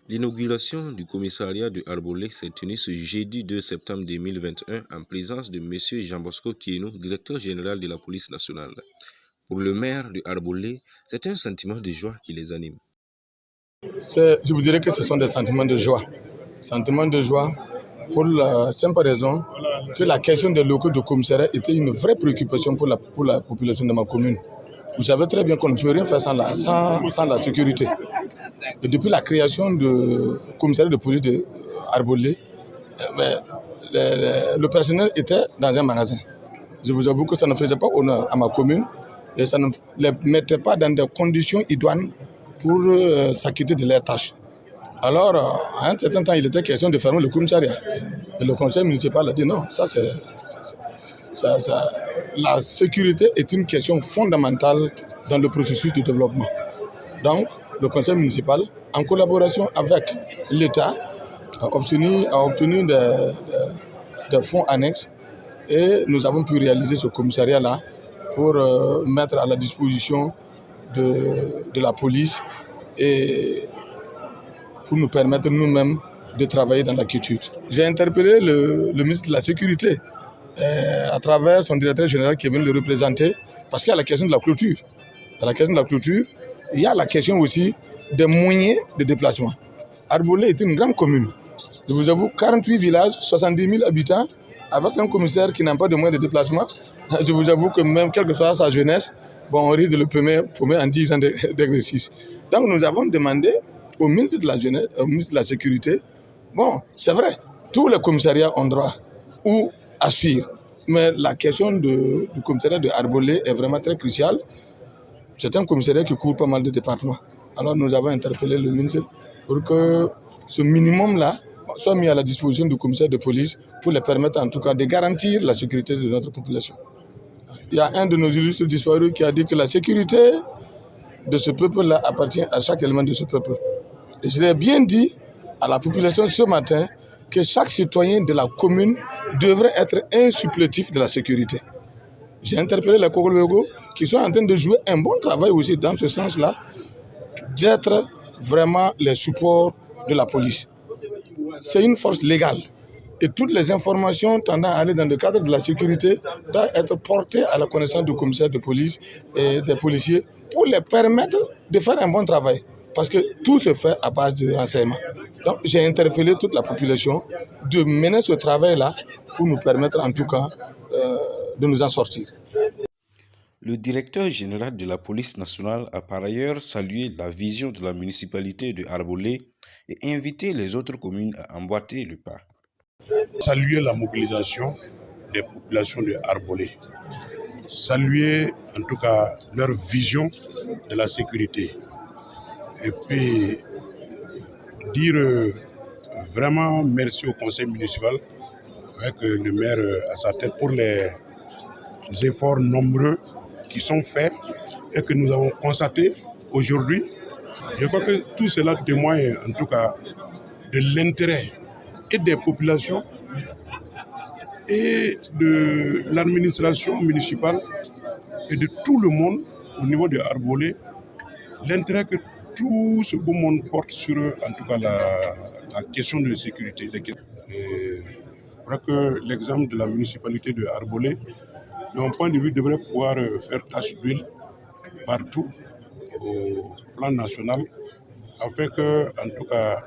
L'inauguration du commissariat de Arbolé s'est tenue ce jeudi 2 septembre 2021 en présence de M. Jean-Bosco Kieno, directeur général de la police nationale. Pour le maire de Arbolé, c'est un sentiment de joie qui les anime. Je vous dirais que ce sont des sentiments de joie. Sentiments de joie pour la simple raison que la question des locaux de commissariat était une vraie préoccupation pour la population de ma commune. Vous savez très bien qu'on ne peut rien faire sans la sécurité. Et depuis la création du commissariat de police de Arbolé, le personnel était dans un magasin. Je vous avoue que ça ne faisait pas honneur à ma commune et ça ne les mettait pas dans des conditions idoines pour s'acquitter de leurs tâches. Alors, à un certain temps, il était question de fermer le commissariat. Et le conseil municipal a dit non, la sécurité est une question fondamentale dans le processus de développement. Donc, le conseil municipal, en collaboration avec l'État, a obtenu des fonds annexes et nous avons pu réaliser ce commissariat-là pour mettre à la disposition de la police et pour nous permettre nous-mêmes de travailler dans la quiétude. J'ai interpellé le ministre de la Sécurité à travers son directeur général qui est venu le représenter parce qu'il y a la question de la clôture. Dans la question de la clôture, il y a la question aussi des moyens de déplacement. Arbolé est une grande commune. Je vous avoue, 48 villages, 70 000 habitants, avec un commissaire qui n'a pas de moyens de déplacement. Je vous avoue que même, quelle que soit sa jeunesse, on risque de le paumé en 10 ans d'exercice. Donc nous avons demandé au ministre de la Jeunesse, au ministre de la Sécurité, bon, c'est vrai, tous les commissariats ont droit ou aspirent, mais la question du commissariat de Arbolé est vraiment très cruciale. C'est un commissariat qui couvre pas mal de départements. Alors nous avons interpellé le ministre pour que ce minimum-là soit mis à la disposition du commissaire de police pour les permettre en tout cas de garantir la sécurité de notre population. Il y a un de nos illustres disparus qui a dit que la sécurité de ce peuple-là appartient à chaque élément de ce peuple. Et je l'ai bien dit à la population ce matin que chaque citoyen de la commune devrait être un supplétif de la sécurité. J'ai interpellé les Kogolwego qui sont en train de jouer un bon travail aussi dans ce sens-là, d'être vraiment les supports de la police. C'est une force légale et toutes les informations tendant à aller dans le cadre de la sécurité doivent être portées à la connaissance du commissaire de police et des policiers pour les permettre de faire un bon travail. Parce que tout se fait à base de renseignements. Donc j'ai interpellé toute la population de mener ce travail-là pour nous permettre en tout cas de nous en sortir. Le directeur général de la police nationale a par ailleurs salué la vision de la municipalité de Arbolé et invité les autres communes à emboîter le pas. Saluer la mobilisation des populations de Arbolé. Saluer en tout cas leur vision de la sécurité. Et puis dire vraiment merci au conseil municipal avec le maire à sa tête pour les efforts nombreux qui sont faits et que nous avons constatés aujourd'hui. Je crois que tout cela témoigne en tout cas de l'intérêt et des populations et de l'administration municipale et de tout le monde au niveau de Arbolé, l'intérêt que tout ce beau monde porte sur en tout cas la question de sécurité. Et je crois que l'exemple de la municipalité de Arbolé, de mon point de vue, devrait pouvoir faire tache d'huile partout au plan national, afin que, en tout cas,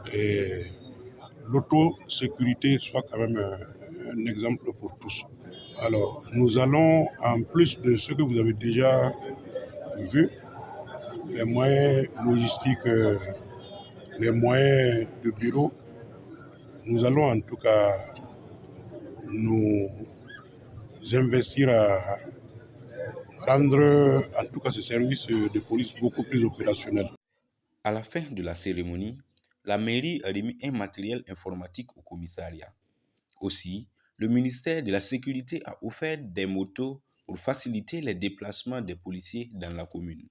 l'autosécurité soit quand même un exemple pour tous. Alors, nous allons, en plus de ce que vous avez déjà vu, les moyens logistiques, les moyens de bureau, nous allons en tout cas nous investir à rendre en tout cas ce service de police beaucoup plus opérationnel. À la fin de la cérémonie, la mairie a remis un matériel informatique au commissariat. Aussi, le ministère de la Sécurité a offert des motos pour faciliter les déplacements des policiers dans la commune.